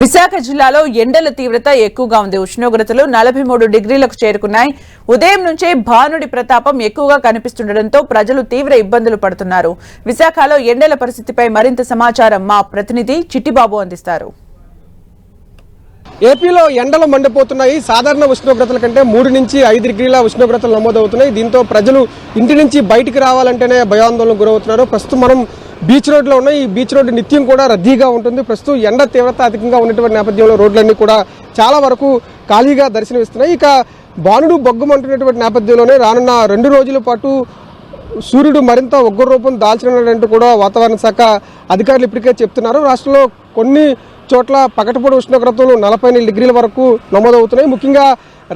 విశాఖ జిల్లాలో ఎండల తీవ్రత ఎక్కువగా ఉంది. ఉష్ణోగ్రతలు 43 డిగ్రీలకు చేరుకున్నాయి. ఉదయం నుంచే భానుడి ప్రతాపం ఎక్కువగా కనిపిస్తుండటంతో ప్రజలు తీవ్ర ఇబ్బందులు పడుతున్నారు. విశాఖలో ఎండల పరిస్థితిపై మరింత సమాచారం మా ప్రతినిధి చిట్టిబాబు అందిస్తారు. ఏపీలో ఎండలు మండిపోతున్నాయి. సాధారణ ఉష్ణోగ్రతల కంటే 3 నుంచి 5 డిగ్రీల ఉష్ణోగ్రతలు నమోదవుతున్నాయి. దీంతో ప్రజలు ఇంటి నుంచి బయటికి రావాలంటేనే భయాందోళనకు గురవుతున్నారు. ప్రస్తుతం మనం బీచ్ రోడ్లో ఉన్నాయి. ఈ బీచ్ రోడ్డు నిత్యం కూడా రద్దీగా ఉంటుంది. ప్రస్తుతం ఎండ తీవ్రత అధికంగా ఉన్నటువంటి నేపథ్యంలో రోడ్లన్నీ కూడా చాలా వరకు ఖాళీగా దర్శనమిస్తున్నాయి. ఇక బాణుడు బొగ్గమంటున్నటువంటి నేపథ్యంలోనే రానున్న 2 రోజుల పాటు సూర్యుడు మరింత ఉగ్ర రూపం దాల్చనున్నట్టు కూడా వాతావరణ శాఖ అధికారులు ఇప్పటికే చెప్తున్నారు. రాష్ట్రంలో కొన్ని చోట్ల పగటిపూట ఉష్ణోగ్రతలు 44 డిగ్రీల వరకు నమోదవుతున్నాయి. ముఖ్యంగా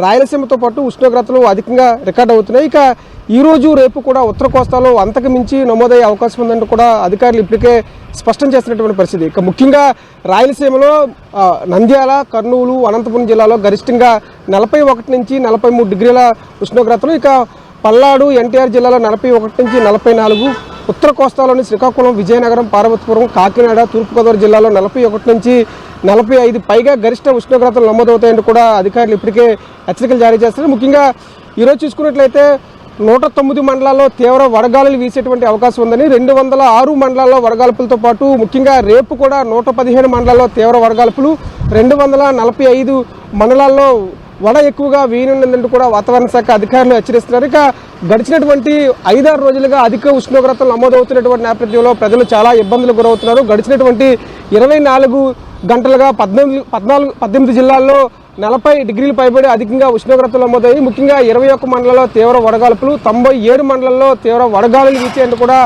రాయలసీమతో పాటు ఉష్ణోగ్రతలు అధికంగా రికార్డ్ అవుతున్నాయి. ఇక ఈ రోజు రేపు కూడా ఉత్తర కోస్తాలో అంతకు మించి నమోదయ్యే అవకాశం ఉందంటూ కూడా అధికారులు ఇప్పటికే స్పష్టం చేసినటువంటి పరిస్థితి. ఇక ముఖ్యంగా రాయలసీమలో నంద్యాల, కర్నూలు, అనంతపురం జిల్లాలో గరిష్టంగా 41 నుంచి 43 డిగ్రీల ఉష్ణోగ్రతలు. ఇక పల్నాడు, ఎన్టీఆర్ జిల్లాలో 41 నుంచి 44, ఉత్తర కోస్తాలోని శ్రీకాకుళం, విజయనగరం, పార్వతీపురం, కాకినాడ, తూర్పుగోదావరి జిల్లాలో 41 నుంచి 45 పైగా గరిష్ట ఉష్ణోగ్రతలు నమోదవుతాయంటూ కూడా అధికారులు ఇప్పటికే హెచ్చరికలు జారీ చేస్తారు. ముఖ్యంగా ఈరోజు చూసుకున్నట్లయితే 109 మండలాల్లో తీవ్ర వడగాలులు వీసేటువంటి అవకాశం ఉందని, 206 మండలాల్లో వడగాల్పులతో పాటు ముఖ్యంగా రేపు కూడా 115 మండలాల్లో తీవ్ర వడగాల్పులు, 245 మండలాల్లో వడ ఎక్కువగా వీయనుందంటూ కూడా వాతావరణ శాఖ అధికారులు హెచ్చరిస్తున్నారు. ఇక గడిచినటువంటి 5-6 రోజులుగా అధిక ఉష్ణోగ్రతలు నమోదవుతున్నటువంటి నేపథ్యంలో ప్రజలు చాలా ఇబ్బందులు గురవుతున్నారు. గడిచినటువంటి 24 గంటలుగా 18 జిల్లాల్లో 40 డిగ్రీలు పైబడి అధికంగా ఉష్ణోగ్రతలు నమోదయ్యాయి. ముఖ్యంగా 21 మండలాల్లో తీవ్ర వడగాల్పులు, 97 మండలాల్లో తీవ్ర వడగాలులు వీచేందుకు కూడా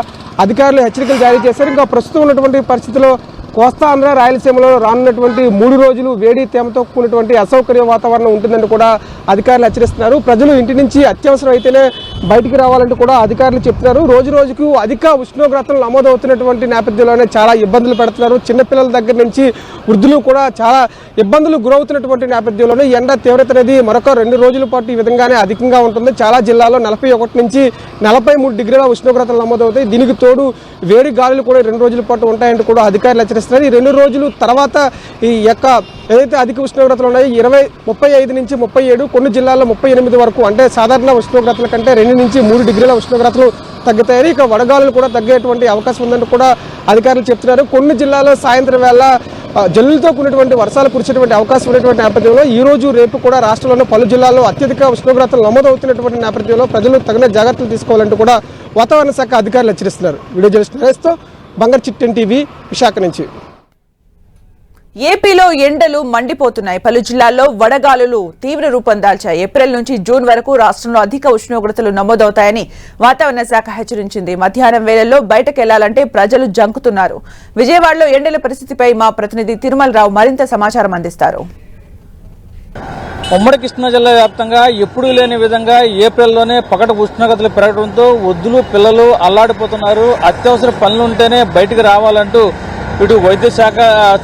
అధికారులు హెచ్చరికలు జారీ చేశారు. ఇంకా ప్రస్తుతం ఉన్నటువంటి పరిస్థితుల్లో కోస్తా ఆంధ్ర, రాయలసీమలో రానున్నటువంటి 3 రోజులు వేడి తేమతో కూడినటువంటి అసౌకర్య వాతావరణం ఉంటుందని కూడా అధికారులు హెచ్చరిస్తున్నారు. ప్రజలు ఇంటి నుంచి అత్యవసరం అయితేనే బయటికి రావాలంటూ కూడా అధికారులు చెప్తున్నారు. రోజు రోజుకు అధిక ఉష్ణోగ్రతలు నమోదవుతున్నటువంటి నేపథ్యంలోనే చాలా ఇబ్బందులు పెడుతున్నారు. చిన్నపిల్లల దగ్గర నుంచి వృద్ధులు కూడా చాలా ఇబ్బందులు గురవుతున్నటువంటి నేపథ్యంలోనే ఎండ తీవ్రత అనేది మరొక 2 రోజుల పాటు ఈ విధంగానే అధికంగా ఉంటుంది. చాలా జిల్లాల్లో 41 నుంచి 43 డిగ్రీల ఉష్ణోగ్రతలు నమోదవుతాయి. దీనికి తోడు వేడి గాలులు కూడా 2 రోజుల పాటు ఉంటాయంటూ కూడా అధికారులు హెచ్చరిస్తున్నారు. ఈ 2 రోజులు తర్వాత ఈ యొక్క ఏదైతే అధిక ఉష్ణోగ్రతలు ఉన్నాయో 35 నుంచి 37, కొన్ని జిల్లాల్లో 38 వరకు, అంటే సాధారణ ఉష్ణోగ్రతల కంటే 2 నుంచి 3 డిగ్రీల ఉష్ణోగ్రతలు తగ్గుతాయి. ఇక వడగాలులు కూడా తగ్గేటువంటి అవకాశం ఉందంటూ కూడా అధికారులు చెప్తున్నారు. కొన్ని జిల్లాల్లో సాయంత్రం వేళ జల్లులతో కూడినటువంటి వర్షాలు కురిసేటువంటి అవకాశం ఉన్నటువంటి నేపథ్యంలో ఈ రోజు రేపు కూడా రాష్ట్రంలోని పలు జిల్లాల్లో అత్యధిక ఉష్ణోగ్రతలు నమోదవుతున్నటువంటి నేపథ్యంలో ప్రజలు తగిన జాగ్రత్తలు తీసుకోవాలంటూ కూడా వాతావరణ శాఖ అధికారులు హెచ్చరిస్తున్నారు. వీడియో జర్నలిస్ట్ బంగారు చిట్టెన్ టీవీ, విశాఖ నుంచి. ఏపీలో ఎండలు మండిపోతున్నాయి. పలు జిల్లాల్లో వడగాలులు తీవ్ర రూపం దాల్చాయి. ఏప్రిల్ నుంచి జూన్ వరకు రాష్ట్రంలో అధిక ఉష్ణోగ్రతలు నమోదవుతాయని వాతావరణ శాఖ హెచ్చరించింది. మధ్యాహ్నం వేళల్లో బయటకెళ్లాలంటే ప్రజలు జంకుతున్నారు. విజయవాడలో ఎండల పరిస్థితిపై మా ప్రతినిధి తిరుమలరావు మరింత సమాచారం అందిస్తారు. ఉమ్మడి కృష్ణా జిల్లా వ్యాప్తంగా ఎప్పుడూ లేని విధంగా ఏప్రిల్లోనే పగటి ఉష్ణోగ్రతలు పెరగడంతో వృద్ధులు, పిల్లలు అల్లాడిపోతున్నారు. అత్యవసర పనులుంటేనే బయటికి రావాలంటూ ఇటు వైద్య శాఖ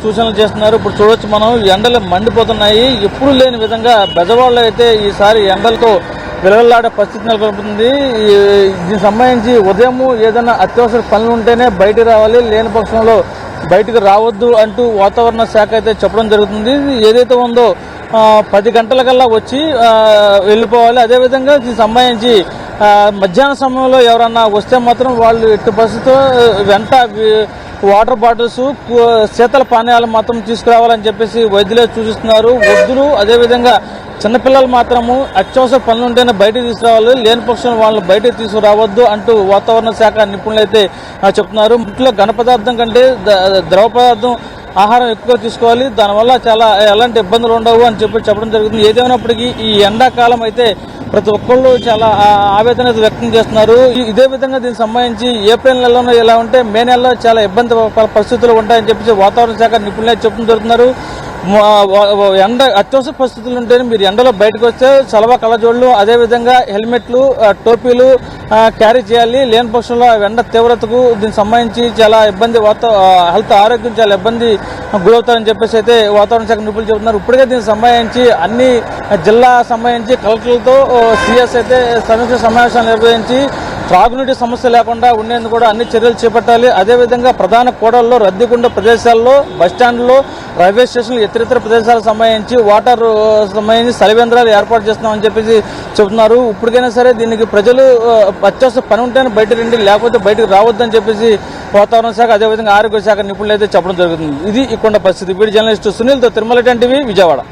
సూచనలు చేస్తున్నారు. ఇప్పుడు చూడొచ్చు మనం, ఎండలు మండిపోతున్నాయి. ఎప్పుడు లేని విధంగా బెజవాడలో అయితే ఈసారి ఎండలతో విలవల్లాడే పరిస్థితి నెలకొల్పుతుంది. దీనికి సంబంధించి ఉదయం ఏదైనా అత్యవసర పనులు ఉంటేనే బయటికి రావాలి, లేని పక్షంలో బయటకు రావద్దు అంటూ వాతావరణ శాఖ అయితే చెప్పడం జరుగుతుంది. ఏదైతే ఉందో 10 గంటలకల్లా వచ్చి వెళ్ళిపోవాలి. అదేవిధంగా దీనికి సంబంధించి మధ్యాహ్న సమయంలో ఎవరన్నా వస్తే మాత్రం వాళ్ళు ఎట్టి పరిస్థితితో వెంట వాటర్ బాటిల్స్, శీతల పానీయాలు మాత్రం తీసుకురావాలని చెప్పేసి వైద్యులే సూచిస్తున్నారు. వృద్ధులు అదేవిధంగా చిన్నపిల్లలు మాత్రము అత్యవసర పనులు ఉంటేనే బయటకు తీసుకురావాలి, లేని పక్షంలో వాళ్ళని బయటకు తీసుకురావద్దు అంటూ వాతావరణ శాఖ నిపుణులు అయితే చెప్తున్నారు. ఇంట్లో ఘన పదార్థం కంటే ద్రవ పదార్థం, ఆహారం ఎక్కువ తీసుకోవాలి, దానివల్ల చాలా ఎలాంటి ఇబ్బందులు ఉండవు అని చెప్పడం జరుగుతుంది. ఏదేమైనప్పటికీ ఈ ఎండాకాలం అయితే ప్రతి ఒక్కళ్ళు చాలా ఆవేదన వ్యక్తం చేస్తున్నారు. ఇదే విధంగా దీనికి సంబంధించి ఏప్రిల్ నెలలో ఎలా ఉంటే మే నెలలో చాలా ఇబ్బంది పరిస్థితులు ఉంటాయని చెప్పేసి వాతావరణ శాఖ నిపుణులు చెప్పడం జరుగుతున్నారు. ఎండ అత్యవసర పరిస్థితులు ఉంటేనే మీరు ఎండలో బయటకు వస్తే చలవ కళ్ళజోళ్లు, అదేవిధంగా హెల్మెట్లు, టోపీలు క్యారీ చేయాలి. లేని పక్షంలో ఎండ తీవ్రతకు దీనికి సంబంధించి చాలా ఇబ్బంది, హెల్త్ ఆరోగ్యం చాలా ఇబ్బంది గురవుతారని చెప్పేసి అయితే వాతావరణ శాఖ నిపుణులు చెబుతున్నారు. ఇప్పటికే దీనికి సంబంధించి అన్ని జిల్లా సంబంధించి కలెక్టర్లతో సిఎస్ అయితే సమీక్ష సమావేశాలు నిర్వహించి త్రాగునీటి సమస్య లేకుండా ఉండేందుకు కూడా అన్ని చర్యలు చేపట్టాలి. అదేవిధంగా ప్రధాన కూడళ్లలో, రద్దీగుండ ప్రదేశాల్లో, బస్టాండ్లో, రైల్వే స్టేషన్లు, ఇతరితర ప్రదేశాలకు సంబంధించి వాటర్ సంబంధించి సలివేంద్రాలు ఏర్పాటు చేస్తున్నామని చెప్పేసి చెబుతున్నారు. ఇప్పటికైనా సరే దీనికి ప్రజలు అత్యవసర పని ఉంటేనే బయట రండి, లేకపోతే బయటకు రావద్దని చెప్పేసి వాతావరణ శాఖ అదేవిధంగా ఆరోగ్య శాఖ నిపుణులు అయితే చెప్పడం జరుగుతుంది. ఇది ఇక్కడ పరిస్థితి. వీడి జర్నలిస్టు సునీల్తో తిరుమల టీవీ, విజయవాడ.